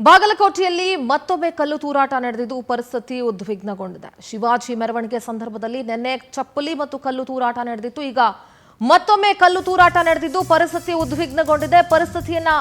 ಬಾಗಲಕೋಟೆಯಲ್ಲಿ ಮತ್ತೊಮ್ಮೆ ಕಲ್ಲು ತೂರಾಟ ನಡೆದಿದ್ದು ಪರಿಸ್ಥಿತಿ ಉದ್ವಿಗ್ನಗೊಂಡಿದೆ. ಶಿವಾಜಿ ಮೆರವಣಿಗೆ ಸಂದರ್ಭದಲ್ಲಿ ನಿನ್ನೆ ಚಪ್ಪಲಿ ಮತ್ತು ಕಲ್ಲು ತೂರಾಟ ನಡೆದಿತ್ತು. ಈಗ ಮತ್ತೊಮ್ಮೆ ಕಲ್ಲು ತೂರಾಟ ನಡೆದಿದ್ದು ಪರಿಸ್ಥಿತಿ ಉದ್ವಿಗ್ನಗೊಂಡಿದೆ. ಪರಿಸ್ಥಿತಿಯನ್ನ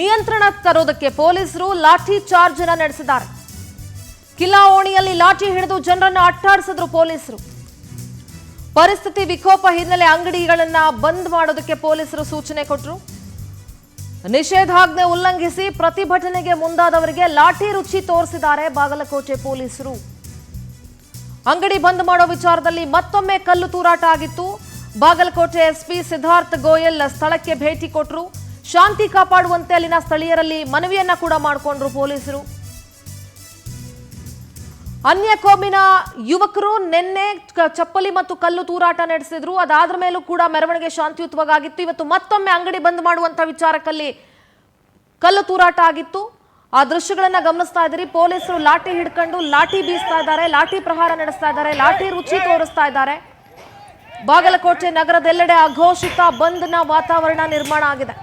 ನಿಯಂತ್ರಣಕ್ಕೆ ತರೋದಕ್ಕೆ ಪೊಲೀಸರು ಲಾಠಿ ಚಾರ್ಜ್ ಅನ್ನು ನಡೆಸಿದ್ದಾರೆ. ಕಿಲಾ ಓಣಿಯಲ್ಲಿ ಲಾಠಿ ಹಿಡಿದು ಜನರನ್ನು ಅಟ್ಟಾಡಿಸಿದ್ರು ಪೊಲೀಸರು. ಪರಿಸ್ಥಿತಿ ವಿಕೋಪ ಹಿನ್ನೆಲೆ ಅಂಗಡಿಗಳನ್ನ ಬಂದ್ ಮಾಡೋದಕ್ಕೆ ಪೊಲೀಸರು ಸೂಚನೆ ಕೊಟ್ಟರು. ನಿಷೇಧಾಜ್ಞೆ ಉಲ್ಲಂಘಿಸಿ ಪ್ರತಿಭಟನೆಗೆ ಮುಂದಾದವರಿಗೆ ಲಾಠಿ ರುಚಿ ತೋರಿಸಿದ್ದಾರೆ ಬಾಗಲಕೋಟೆ ಪೊಲೀಸರು. ಅಂಗಡಿ ಬಂದ್ ಮಾಡೋ ವಿಚಾರದಲ್ಲಿ ಮತ್ತೊಮ್ಮೆ ಕಲ್ಲು ತೂರಾಟ ಆಗಿತ್ತು. ಬಾಗಲಕೋಟೆ ಎಸ್ಪಿ ಸಿದ್ಧಾರ್ಥ ಗೋಯಲ್ ಸ್ಥಳಕ್ಕೆ ಭೇಟಿ ಕೊಟ್ಟರು. ಶಾಂತಿ ಕಾಪಾಡುವಂತೆ ಅಲ್ಲಿನ ಸ್ಥಳೀಯರಲ್ಲಿ ಮನವಿಯನ್ನ ಕೂಡ ಮಾಡಿಕೊಂಡ್ರು ಪೊಲೀಸರು. ಅನ್ಯ ಕೋಮಿನ ಯುವಕರು ನಿನ್ನೆ ಚಪ್ಪಲಿ ಮತ್ತು ಕಲ್ಲು ತೂರಾಟ ನಡೆಸಿದ್ರು. ಅದಾದ್ರ ಮೇಲೂ ಕೂಡ ಮೆರವಣಿಗೆ ಶಾಂತಿಯುತವಾಗಿತ್ತು. ಇವತ್ತು ಮತ್ತೊಮ್ಮೆ ಅಂಗಡಿ ಬಂದ್ ಮಾಡುವಂತ ವಿಚಾರಕ್ಕಲ್ಲಿ ಕಲ್ಲು ತೂರಾಟ ಆಗಿತ್ತು. ಆ ದೃಶ್ಯಗಳನ್ನ ಗಮನಿಸ್ತಾ ಇದ್ದೀರಿ. ಪೊಲೀಸರು ಲಾಠಿ ಹಿಡ್ಕೊಂಡು ಲಾಠಿ ಬೀಸ್ತಾ ಇದ್ದಾರೆ, ಲಾಠಿ ಪ್ರಹಾರ ನಡೆಸ್ತಾ ಇದ್ದಾರೆ, ಲಾಠಿ ರುಚಿ ತೋರಿಸ್ತಾ ಇದ್ದಾರೆ. ಬಾಗಲಕೋಟೆ ನಗರದೆಲ್ಲೆಡೆ ಅಘೋಷಿತ ಬಂದ್ನ ವಾತಾವರಣ ನಿರ್ಮಾಣ ಆಗಿದೆ.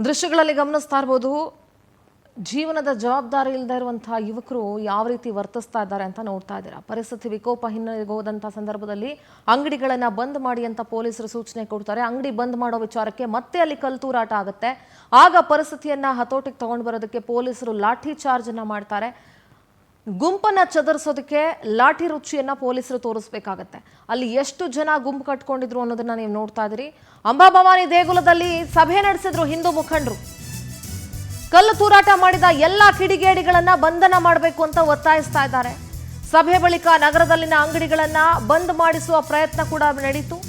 ದೃಶ್ಯಗಳಲ್ಲಿ ಗಮನಿಸ್ತಾ ಇರಬಹುದು. ಜೀವನದ ಜವಾಬ್ದಾರಿ ಇಲ್ಲದೆ ಇರುವಂತಹ ಯುವಕರು ಯಾವ ರೀತಿ ವರ್ತಿಸ್ತಾ ಇದ್ದಾರೆ ಅಂತ ನೋಡ್ತಾ ಇದ್ದೀರಾ. ಪರಿಸ್ಥಿತಿ ವಿಕೋಪ ಹಿನ್ನೆಲೆಗೆ ಹೋದಂತಹ ಸಂದರ್ಭದಲ್ಲಿ ಅಂಗಡಿಗಳನ್ನ ಬಂದ್ ಮಾಡಿ ಅಂತ ಪೊಲೀಸರು ಸೂಚನೆ ಕೊಡ್ತಾರೆ. ಅಂಗಡಿ ಬಂದ್ ಮಾಡೋ ವಿಚಾರಕ್ಕೆ ಮತ್ತೆ ಅಲ್ಲಿ ಕಲ್ಲು ತೂರಾಟ ಆಗುತ್ತೆ. ಆಗ ಪರಿಸ್ಥಿತಿಯನ್ನ ಹತೋಟಿಗೆ ತಗೊಂಡು ಬರೋದಕ್ಕೆ ಪೊಲೀಸರು ಲಾಠಿ ಚಾರ್ಜ್ ಅನ್ನ ಮಾಡ್ತಾರೆ. ಗುಂಪನ್ನ ಚದರಿಸೋದಕ್ಕೆ ಲಾಠಿ ರುಚಿಯನ್ನ ಪೊಲೀಸರು ತೋರಿಸ್ಬೇಕಾಗತ್ತೆ. ಅಲ್ಲಿ ಎಷ್ಟು ಜನ ಗುಂಪು ಕಟ್ಕೊಂಡಿದ್ರು ಅನ್ನೋದನ್ನ ನೀವು ನೋಡ್ತಾ ಇದ್ದೀರಿ. ಅಂಬಾಭವಾನಿ ದೇಗುಲದಲ್ಲಿ ಸಭೆ ನಡೆಸಿದ್ರು ಹಿಂದೂ ಮುಖಂಡರು. ಕಲ್ಲು ತೂರಾಟ ಮಾಡಿದ ಎಲ್ಲಾ ಕಿಡಿಗೇಡಿಗಳನ್ನ ಬಂಧನ ಮಾಡಬೇಕು ಅಂತ ಒತ್ತಾಯಿಸ್ತಾ ಇದ್ದಾರೆ. ಸಭೆ ಬಳಿಕ ನಗರದಲ್ಲಿನ ಅಂಗಡಿಗಳನ್ನ ಬಂದ್ ಮಾಡಿಸುವ ಪ್ರಯತ್ನ ಕೂಡ ನಡೆಯಿತು.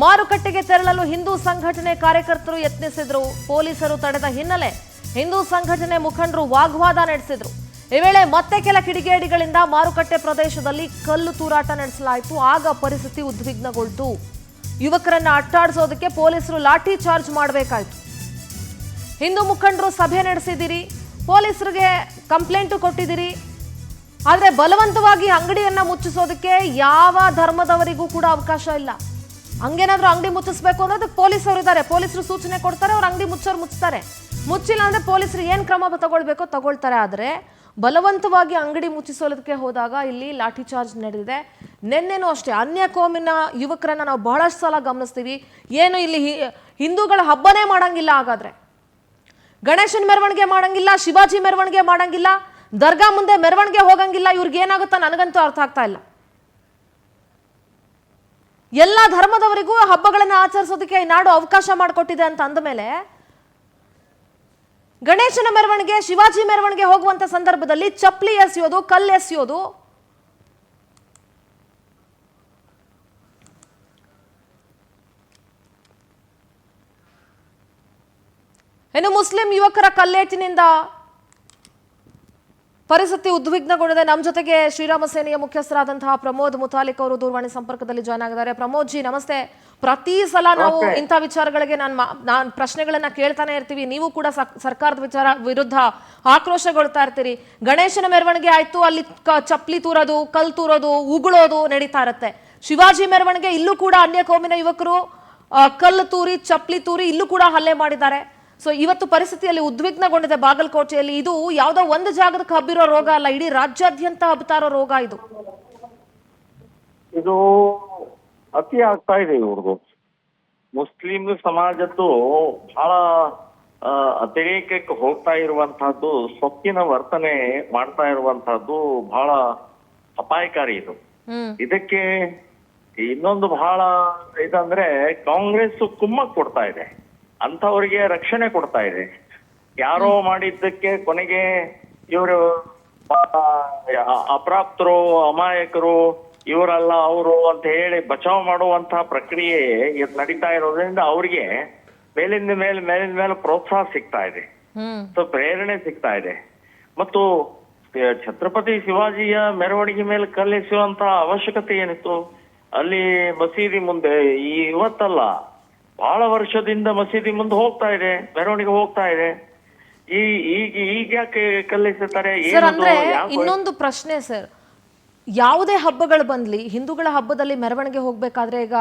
ಮಾರುಕಟ್ಟೆಗೆ ತೆರಳಲು ಹಿಂದೂ ಸಂಘಟನೆ ಕಾರ್ಯಕರ್ತರು ಯತ್ನಿಸಿದ್ರು. ಪೊಲೀಸರು ತಡೆದ ಹಿನ್ನೆಲೆ ಹಿಂದೂ ಸಂಘಟನೆ ಮುಖಂಡರು ವಾಗ್ವಾದ ನಡೆಸಿದ್ರು. ಈ ವೇಳೆ ಮತ್ತೆ ಕೆಲ ಕಿಡಿಗೇಡಿಗಳಿಂದ ಮಾರುಕಟ್ಟೆ ಪ್ರದೇಶದಲ್ಲಿ ಕಲ್ಲು ತೂರಾಟ ನಡೆಸಲಾಯಿತು. ಆಗ ಪರಿಸ್ಥಿತಿ ಉದ್ವಿಗ್ನಗೊಳ್ತು. ಯುವಕರನ್ನ ಅಟ್ಟಾಡಿಸೋದಕ್ಕೆ ಪೊಲೀಸರು ಲಾಠಿ ಚಾರ್ಜ್ ಮಾಡಬೇಕಾಯಿತು. ಹಿಂದೂ ಮುಖಂಡರು ಸಭೆ ನಡೆಸಿದಿರಿ, ಪೊಲೀಸರಿಗೆ ಕಂಪ್ಲೇಂಟು ಕೊಟ್ಟಿದ್ದೀರಿ. ಆದರೆ ಬಲವಂತವಾಗಿ ಅಂಗಡಿಯನ್ನ ಮುಚ್ಚಿಸೋದಕ್ಕೆ ಯಾವ ಧರ್ಮದವರಿಗೂ ಕೂಡ ಅವಕಾಶ ಇಲ್ಲ. ಹಂಗೇನಾದ್ರೂ ಅಂಗಡಿ ಮುಚ್ಚಿಸ್ಬೇಕು ಅಂದ್ರೆ ಅದಕ್ಕೆ ಪೊಲೀಸರು ಇದ್ದಾರೆ. ಪೊಲೀಸರು ಸೂಚನೆ ಕೊಡ್ತಾರೆ, ಅವ್ರು ಅಂಗಡಿ ಮುಚ್ಚಿಸ್ತಾರೆ. ಮುಚ್ಚಿಲ್ಲ ಅಂದ್ರೆ ಪೊಲೀಸರು ಏನ್ ಕ್ರಮ ತಗೊಳ್ಬೇಕೋ ತಗೊಳ್ತಾರೆ. ಆದರೆ ಬಲವಂತವಾಗಿ ಅಂಗಡಿ ಮುಚ್ಚಿಸೋದಕ್ಕೆ ಹೋದಾಗ ಇಲ್ಲಿ ಲಾಠಿ ಚಾರ್ಜ್ ನಡೆದಿದೆ. ನಿನ್ನೆನೂ ಅಷ್ಟೇ ಅನ್ಯ ಕೋಮಿನ ಯುವಕರನ್ನ ನಾವು ಬಹಳಷ್ಟು ಸಲ ಗಮನಿಸ್ತೀವಿ. ಏನು ಇಲ್ಲಿ ಹಿಂದೂಗಳ ಹಬ್ಬನೇ ಮಾಡಂಗಿಲ್ಲ, ಹಾಗಾದ್ರೆ ಗಣೇಶನ ಮೆರವಣಿಗೆ ಮಾಡಂಗಿಲ್ಲ, ಶಿವಾಜಿ ಮೆರವಣಿಗೆ ಮಾಡಂಗಿಲ್ಲ, ದರ್ಗಾ ಮುಂದೆ ಮೆರವಣಿಗೆ ಹೋಗಂಗಿಲ್ಲ. ಇವ್ರಿಗೆ ಏನಾಗುತ್ತಾ ನನಗಂತೂ ಅರ್ಥ ಆಗ್ತಾ ಇಲ್ಲ. ಎಲ್ಲ ಧರ್ಮದವರಿಗೂ ಹಬ್ಬಗಳನ್ನ ಆಚರಿಸೋದಕ್ಕೆ ಈ ನಾಡು ಅವಕಾಶ ಮಾಡಿಕೊಟ್ಟಿದೆ ಅಂತ ಅಂದ ಮೇಲೆ ಗಣೇಶನ ಮೆರವಣಿಗೆ, ಶಿವಾಜಿ ಮೆರವಣಿಗೆ ಹೋಗುವಂತ ಸಂದರ್ಭದಲ್ಲಿ ಚಪ್ಪಲಿ ಎಸೆಯೋದು, ಕಲ್ಲು ಎಸೆಯೋದು, ಇನ್ನು ಮುಸ್ಲಿಂ ಯುವಕರ ಕಲ್ಲೇಟಿನಿಂದ ಪರಿಸ್ಥಿತಿ ಉದ್ವಿಗ್ನಗೊಂಡಿದೆ. ನಮ್ಮ ಜೊತೆಗೆ ಶ್ರೀರಾಮ ಸೇನೆಯ ಮುಖ್ಯಸ್ಥರಾದಂತಹ ಪ್ರಮೋದ್ ಮುತಾಲಿಕ್ ಅವರು ದೂರವಾಣಿ ಸಂಪರ್ಕದಲ್ಲಿ ಜಾಯ್ನ್ ಆಗಿದ್ದಾರೆ. ಪ್ರಮೋದ್ ಜಿ ನಮಸ್ತೆ. ಪ್ರತಿ ಸಲ ನಾವು ಇಂಥ ವಿಚಾರಗಳಿಗೆ ನಾನು ಪ್ರಶ್ನೆಗಳನ್ನ ಕೇಳ್ತಾನೆ ಇರ್ತೀವಿ. ನೀವು ಕೂಡ ಸರ್ಕಾರದ ವಿರುದ್ಧ ಆಕ್ರೋಶಗೊಳ್ತಾ ಇರ್ತೀರಿ. ಗಣೇಶನ ಮೆರವಣಿಗೆ ಆಯ್ತು, ಅಲ್ಲಿ ಚಪ್ಪಲಿ ತೂರೋದು, ಕಲ್ ತೂರೋದು, ಉಗುಳೋದು ನಡೀತಾ ಇರುತ್ತೆ. ಶಿವಾಜಿ ಮೆರವಣಿಗೆ ಇಲ್ಲೂ ಕೂಡ ಅನ್ಯ ಕೋಮಿನ ಯುವಕರು ಕಲ್ಲು ತೂರಿ, ಚಪ್ಪಲಿ ತೂರಿ ಇಲ್ಲೂ ಕೂಡ ಹಲ್ಲೆ ಮಾಡಿದ್ದಾರೆ. ಸೊ ಇವತ್ತು ಪರಿಸ್ಥಿತಿಯಲ್ಲಿ ಉದ್ವಿಗ್ನಗೊಂಡಿದೆ ಬಾಗಲಕೋಟೆಯಲ್ಲಿ. ಇದು ಯಾವುದೋ ಒಂದು ಜಾಗಕ್ಕೆ ಹಬ್ಬಿರೋ ರೋಗ ಅಲ್ಲ, ಇಡೀ ರಾಜ್ಯಾದ್ಯಂತ ಹಬ್ತಾ ಇರೋ ರೋಗ ಇದು. ಇದು ಅತಿ ಆಗ್ತಾ ಇದೆ ಇವ್ರದ್ದು. ಮುಸ್ಲಿಂ ಸಮಾಜದ್ದು ಬಹಳ ಅತಿರೇಕಕ್ಕೆ ಹೋಗ್ತಾ ಇರುವಂತಹದ್ದು, ಸೊಕ್ಕಿನ ವರ್ತನೆ ಮಾಡ್ತಾ ಇರುವಂತಹದ್ದು ಬಹಳ ಅಪಾಯಕಾರಿ ಇದು. ಇದಕ್ಕೆ ಇನ್ನೊಂದು ಬಹಳ ಇದಂದ್ರೆ ಕಾಂಗ್ರೆಸ್ ಕುಮ್ಮಕ್ ಕೊಡ್ತಾ ಇದೆ, ಅಂತವರಿಗೆ ರಕ್ಷಣೆ ಕೊಡ್ತಾ ಇದೆ. ಯಾರೋ ಮಾಡಿದ್ದಕ್ಕೆ ಕೊನೆಗೆ ಇವರು ಅಪ್ರಾಪ್ತರು, ಅಮಾಯಕರು, ಇವರಲ್ಲ ಅವರು ಅಂತ ಹೇಳಿ ಬಚಾವ್ ಮಾಡುವಂತಹ ಪ್ರಕ್ರಿಯೆ ನಡೀತಾ ಇರೋದ್ರಿಂದ ಅವ್ರಿಗೆ ಮೇಲಿಂದ ಮೇಲೆ ಪ್ರೋತ್ಸಾಹ ಸಿಗ್ತಾ ಇದೆ, ಸೊ ಪ್ರೇರಣೆ ಸಿಗ್ತಾ ಇದೆ. ಮತ್ತು ಛತ್ರಪತಿ ಶಿವಾಜಿಯ ಮೆರವಣಿಗೆ ಮೇಲೆ ಕಲ್ಲೆಸುವಂತ ಅವಶ್ಯಕತೆ ಏನಿತ್ತು? ಅಲ್ಲಿ ಮಸೀದಿ ಮುಂದೆ ಇವತ್ತಲ್ಲ, ಬಹಳ ವರ್ಷದಿಂದ ಮಸೀದಿ ಮುಂದೆ ಹೋಗ್ತಾ ಇದೆ, ಮೆರವಣಿಗೆ ಹೋಗ್ತಾ ಇದೆ. ಈಗ ಯಾಕೆ ಕಲ್ಲೆಸುತ್ತಾರೆ? ಅಂದ್ರೆ ಇನ್ನೊಂದು ಪ್ರಶ್ನೆ ಸರ್, ಯಾವುದೇ ಹಬ್ಬಗಳು ಬಂದ್ಲಿ, ಹಿಂದೂಗಳ ಹಬ್ಬದಲ್ಲಿ ಮೆರವಣಿಗೆ ಹೋಗ್ಬೇಕಾದ್ರೆ ಈಗ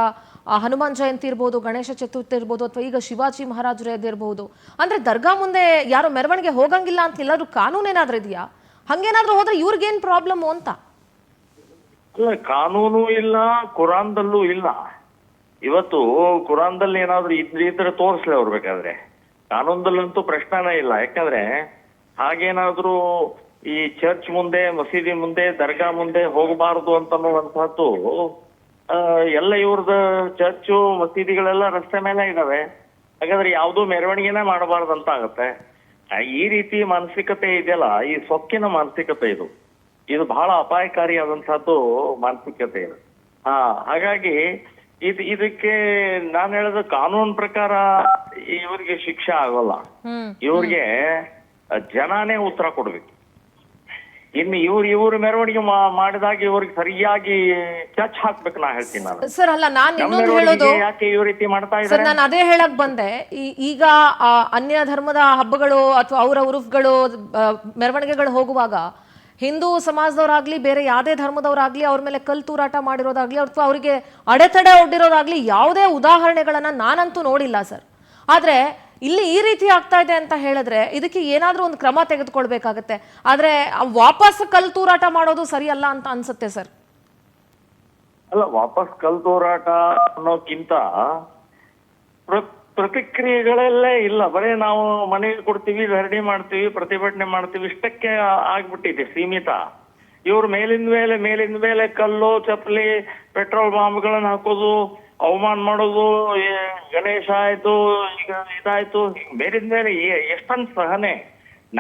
ಹನುಮಾನ್ ಜಯಂತಿ ಇರ್ಬೋದು, ಗಣೇಶ ಚತುರ್ಥಿ ಇರ್ಬೋದು, ಅಥವಾ ಈಗ ಶಿವಾಜಿ ಮಹಾರಾಜರದ್ದು ಇರ್ಬೋದು, ಅಂದ್ರೆ ದರ್ಗಾ ಮುಂದೆ ಯಾರು ಮೆರವಣಿಗೆ ಹೋಗಂಗಿಲ್ಲ ಅಂತ ಎಲ್ಲರೂ ಕಾನೂನೇನಾದ್ರೂ ಇದೆಯಾ? ಹಂಗೇನಾದ್ರೂ ಹೋದ್ರೆ ಇವ್ರಿಗೇನ್ ಪ್ರಾಬ್ಲಮ್ ಅಂತ? ಅಲ್ಲ, ಕಾನೂನು ಇಲ್ಲ, ಕುರಾನ್ದಲ್ಲೂ ಇಲ್ಲ. ಇವತ್ತು ಕುರಾನ್ದಲ್ಲಿ ಏನಾದ್ರು ಇದ್ರೆ ತೋರಿಸ್ಲಿ ಅವ್ರು ಬೇಕಾದ್ರೆ. ಕಾನೂನದಲ್ಲಂತೂ ಪ್ರಶ್ನೆನೇ ಇಲ್ಲ. ಯಾಕಂದ್ರೆ ಹಾಗೇನಾದ್ರೂ ಈ ಚರ್ಚ್ ಮುಂದೆ, ಮಸೀದಿ ಮುಂದೆ, ದರ್ಗಾ ಮುಂದೆ ಹೋಗಬಾರದು ಅಂತನ್ನುವಂತಹದ್ದು ಎಲ್ಲ ಇವ್ರದ ಚರ್ಚು ಮಸೀದಿಗಳೆಲ್ಲ ರಸ್ತೆ ಮೇಲೆ ಇದಾವೆ. ಹಾಗಾದ್ರೆ ಯಾವ್ದು ಮೆರವಣಿಗೆನೇ ಮಾಡಬಾರ್ದು ಅಂತ ಆಗತ್ತೆ. ಈ ರೀತಿ ಮಾನಸಿಕತೆ ಇದೆಯಲ್ಲ, ಈ ಸೊಕ್ಕಿನ ಮಾನಸಿಕತೆ ಇದು ಬಹಳ ಅಪಾಯಕಾರಿಯಾದಂತಹದ್ದು ಮಾನಸಿಕತೆ ಇದು. ಹಾಗಾಗಿ ಇದಕ್ಕೆ ನಾನು ಹೇಳೋದು, ಕಾನೂನು ಪ್ರಕಾರ ಇವ್ರಿಗೆ ಶಿಕ್ಷೆ ಆಗೋಲ್ಲ, ಇವ್ರಿಗೆ ಜನಾನೇ ಉತ್ತರ ಕೊಡ್ಬೇಕು. ಇನ್ನು ಇವ್ರ ಮೆರವಣಿಗೆ ಮಾಡಿದಾಗ ಇವ್ರಿಗೆ ಸರಿಯಾಗಿ ಚಚ್ ಹಾಕ್ಬೇಕು, ನಾ ಹೇಳ್ತೀನಿ ನಾನು. ಸರ್ ಅಲ್ಲ, ನಾನು ಇನ್ನೊಂದು ಹೇಳೋದು, ಯಾಕೆ ಈ ರೀತಿ ಮಾಡ್ತಾ ಸರ್ ಇದ್ದಾರೆ? ನಾನು ಅದೇ ಹೇಳಕ್ ಬಂದೆ. ಈಗ ಅನ್ಯ ಧರ್ಮದ ಹಬ್ಬಗಳು ಅಥವಾ ಅವರ ಉರುಫ್ಗಳು, ಮೆರವಣಿಗೆಗಳು ಹೋಗುವಾಗ ಹಿಂದೂ ಸಮಾಜದವರಾಗ್ಲಿ, ಬೇರೆ ಯಾವುದೇ ಧರ್ಮದವರಾಗ್ಲಿ ಅವ್ರ ಮೇಲೆ ಕಲ್ ತೂರಾಟ ಮಾಡಿರೋದಾಗ್ಲಿ ಅಥವಾ ಅವರಿಗೆ ಅಡೆತಡೆ ಒಡ್ಡಿರೋದಾಗ್ಲಿ ಯಾವುದೇ ಉದಾಹರಣೆಗಳನ್ನ ನಾನಂತೂ ನೋಡಿಲ್ಲ ಸರ್. ಆದ್ರೆ ಇಲ್ಲಿ ಈ ರೀತಿ ಆಗ್ತಾ ಇದೆ ಅಂತ ಹೇಳಿದ್ರೆ ಇದಕ್ಕೆ ಏನಾದ್ರೂ ಒಂದು ಕ್ರಮ ತೆಗೆದುಕೊಳ್ಬೇಕಾಗತ್ತೆ. ಆದ್ರೆ ವಾಪಸ್ ಕಲ್ ತೂರಾಟ ಮಾಡೋದು ಸರಿಯಲ್ಲ ಅಂತ ಅನ್ಸುತ್ತೆ ಸರ್. ಅಲ್ಲ, ವಾಪಸ್ ಕಲ್ ತೂರಾಟ ಅನ್ನೋಕ್ಕಿಂತ ಪ್ರತಿಕ್ರಿಯೆಗಳಲ್ಲೇ ಇಲ್ಲ. ಬರೀ ನಾವು ಮನೆಗೆ ಕೊಡ್ತೀವಿ, ಧರಣಿ ಮಾಡ್ತೀವಿ, ಪ್ರತಿಭಟನೆ ಮಾಡ್ತೀವಿ, ಇಷ್ಟಕ್ಕೆ ಆಗ್ಬಿಟ್ಟಿದೆ ಸೀಮಿತ. ಇವ್ರು ಮೇಲಿಂದ ಮೇಲೆ ಕಲ್ಲು, ಚಪ್ಪಲಿ, ಪೆಟ್ರೋಲ್ ಬಾಂಬ್ಗಳನ್ನ ಹಾಕೋದು, ಅವಮಾನ ಮಾಡೋದು, ಗಣೇಶ ಆಯ್ತು, ಈಗ ಇದಾಯ್ತು, ಮೇಲಿಂದ ಮೇಲೆ ಎಷ್ಟೊಂದು ಸಹನೆ.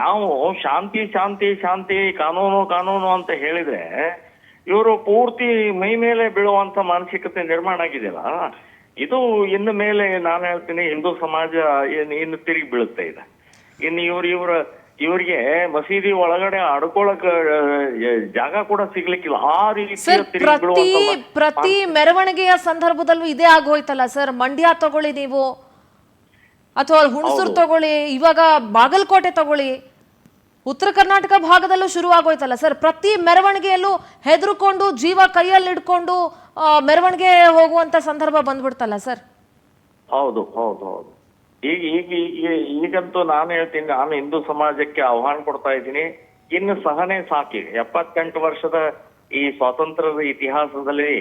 ನಾವು ಶಾಂತಿ ಶಾಂತಿ ಶಾಂತಿ, ಕಾನೂನು ಅಂತ ಹೇಳಿದ್ರೆ ಇವರು ಪೂರ್ತಿ ಮೈ ಮೇಲೆ ಬೀಳುವಂತ ಮಾನಸಿಕತೆ ನಿರ್ಮಾಣ ಆಗಿದೆಯಲ್ಲ, ಇದು ಇನ್ನು ಮೇಲೆ ನಾನು ಹೇಳ್ತೀನಿ ಹಿಂದೂ ಸಮಾಜ ಇನ್ನು ತಿರುಗಿ ಬೀಳುತ್ತೆ ಇದೆ. ಇನ್ನು ಇವ್ರಿಗೆ ಮಸೀದಿ ಒಳಗಡೆ ಆಡ್ಕೊಳಕ್ ಜಾಗ ಕೂಡ ಸಿಗ್ಲಿಕ್ಕಿಲ್ಲ. ಆ ರೀತಿ ಪ್ರತಿ ಮೆರವಣಿಗೆಯ ಸಂದರ್ಭದಲ್ಲೂ ಇದೇ ಆಗೋಯ್ತಲ್ಲ ಸರ್. ಮಂಡ್ಯ ತಗೊಳ್ಳಿ ನೀವು, ಅಥವಾ ಹುಣಸೂರು ತಗೊಳ್ಳಿ, ಇವಾಗ ಬಾಗಲಕೋಟೆ ತಗೊಳ್ಳಿ, ಉತ್ತರ ಕರ್ನಾಟಕ ಭಾಗದಲ್ಲೂ ಶುರು ಆಗೋಯ್ತಲ್ಲ ಸರ್. ಪ್ರತಿ ಮೆರವಣಿಗೆಯಲ್ಲೂ ಹೆದರ್ಕೊಂಡು, ಜೀವ ಕೈಯಲ್ಲಿ ಹಿಡ್ಕೊಂಡು ಮೆರವಣಿಗೆ ಹೋಗುವಂತ ಸಂದರ್ಭ ಬಂದ್ಬಿಡ್ತಲ್ಲ ಸರ್. ಹೌದು. ಈಗಂತೂ ನಾನು ಹೇಳ್ತೀನಿ, ನಾನು ಹಿಂದೂ ಸಮಾಜಕ್ಕೆ ಆಹ್ವಾನ ಕೊಡ್ತಾ ಇದ್ದೀನಿ, ಇನ್ನು ಸಹನೆ ಸಾಕಿ. 78 ವರ್ಷದ ಈ ಸ್ವಾತಂತ್ರ್ಯದ ಇತಿಹಾಸದಲ್ಲಿ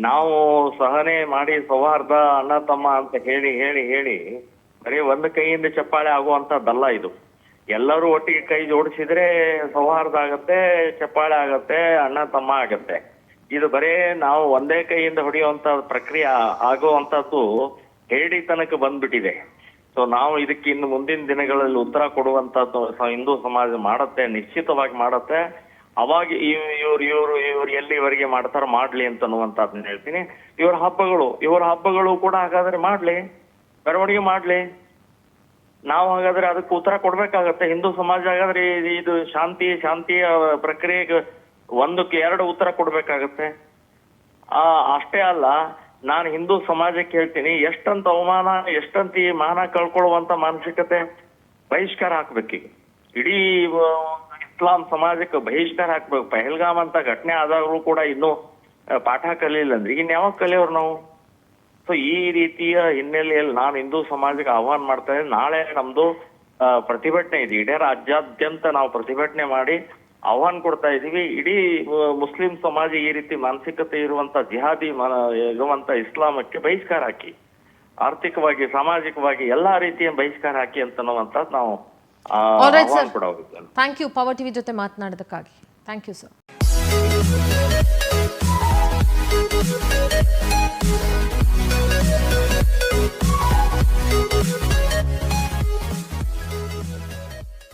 ನಾವು ಸಹನೆ ಮಾಡಿ ಸೌಹಾರ್ದ, ಅಣ್ಣ ತಮ್ಮ ಅಂತ ಹೇಳಿ ಬರೀ ಒಂದು ಕೈಯಿಂದ ಚಪ್ಪಾಳೆ ಆಗುವಂತದ್ದಲ್ಲ ಇದು. ಎಲ್ಲರೂ ಒಟ್ಟಿಗೆ ಕೈ ಜೋಡಿಸಿದ್ರೆ ಸೌಹಾರ್ದ ಆಗತ್ತೆ, ಚಪ್ಪಾಳೆ ಆಗತ್ತೆ, ಅಣ್ಣ ತಮ್ಮ ಆಗತ್ತೆ. ಇದು ಬರೇ ನಾವು ಒಂದೇ ಕೈಯಿಂದ ಹೊಡೆಯುವಂತ ಪ್ರಕ್ರಿಯೆ ಆಗುವಂತದ್ದು ಹೇಳಿ ತನಕ ಬಂದ್ಬಿಟ್ಟಿದೆ. ಸೊ ನಾವು ಇದಕ್ಕೆ ಇನ್ನು ಮುಂದಿನ ದಿನಗಳಲ್ಲಿ ಉತ್ತರ ಕೊಡುವಂತದ್ದು ಹಿಂದೂ ಸಮಾಜ ಮಾಡತ್ತೆ, ನಿಶ್ಚಿತವಾಗಿ ಮಾಡತ್ತೆ. ಅವಾಗ ಇವ್ರು ಎಲ್ಲಿವರೆಗೆ ಮಾಡ್ತಾರ ಮಾಡ್ಲಿ ಅಂತನ್ನುವಂತದ್ದನ್ನ ಹೇಳ್ತೀನಿ. ಇವ್ರ ಹಬ್ಬಗಳು ಕೂಡ ಹಾಗಾದ್ರೆ ಮಾಡ್ಲಿ, ಮೆರವಣಿಗೆ ಮಾಡ್ಲಿ. ನಾವು ಹಾಗಾದ್ರೆ ಅದಕ್ಕೆ ಉತ್ತರ ಕೊಡ್ಬೇಕಾಗತ್ತೆ. ಹಿಂದೂ ಸಮಾಜ ಹಾಗಾದ್ರೆ ಇದು ಶಾಂತಿಯ ಪ್ರಕ್ರಿಯೆಗೆ ಒಂದಕ್ಕೆ ಎರಡು ಉತ್ತರ ಕೊಡ್ಬೇಕಾಗತ್ತೆ. ಅಷ್ಟೇ ಅಲ್ಲ, ನಾನು ಹಿಂದೂ ಸಮಾಜಕ್ಕೆ ಹೇಳ್ತೀನಿ, ಎಷ್ಟಂತ ಅವಮಾನ, ಎಷ್ಟಂತ ಈ ಮಾನ ಕಳ್ಕೊಳ್ಳುವಂತ ಮಾನಸಿಕತೆ, ಬಹಿಷ್ಕಾರ ಹಾಕ್ಬೇಕೀಗ. ಇಡೀ ಇಸ್ಲಾಂ ಸಮಾಜಕ್ಕೆ ಬಹಿಷ್ಕಾರ ಹಾಕ್ಬೇಕು. ಪಹಲ್ಗಾಮ್ ಅಂತ ಘಟನೆ ಆದಾಗ್ಲೂ ಕೂಡ ಇನ್ನೂ ಪಾಠ ಕಲಿಯಿಲ್ಲ ಅಂದ್ರೆ ಇನ್ ಯಾವಾಗ ಕಲಿಯೋರು ನಾವು? ಸೊ ಈ ರೀತಿಯ ಹಿನ್ನೆಲೆಯಲ್ಲಿ ನಾನು ಹಿಂದೂ ಸಮಾಜಕ್ಕೆ ಆಹ್ವಾನ ಮಾಡ್ತಾ ಇದ್ದೀನಿ. ನಾಳೆ ನಮ್ದು ಪ್ರತಿಭಟನೆ ಇದೆ. ಇಡೀ ರಾಜ್ಯಾದ್ಯಂತ ನಾವು ಪ್ರತಿಭಟನೆ ಮಾಡಿ ಆಹ್ವಾನ ಕೊಡ್ತಾ ಇದೀವಿ. ಇಡೀ ಮುಸ್ಲಿಂ ಸಮಾಜ ಈ ರೀತಿ ಮಾನಸಿಕತೆ ಇರುವಂತ ಜಿಹಾದಿ ಇರುವಂತ ಇಸ್ಲಾಮಕ್ಕೆ ಬಹಿಷ್ಕಾರ ಹಾಕಿ, ಆರ್ಥಿಕವಾಗಿ, ಸಾಮಾಜಿಕವಾಗಿ ಎಲ್ಲಾ ರೀತಿಯ ಬಹಿಷ್ಕಾರ ಹಾಕಿ ಅಂತನ್ನುವಂಥದ್ದು ನಾವು ಆಹ್ವಾನ ಕೊಡೋದು. ಥ್ಯಾಂಕ್ ಯು ಪವರ್ ಟಿವಿ ಜೊತೆ ಮಾತನಾಡೋದಕ್ಕಾಗಿ. Thank you sir.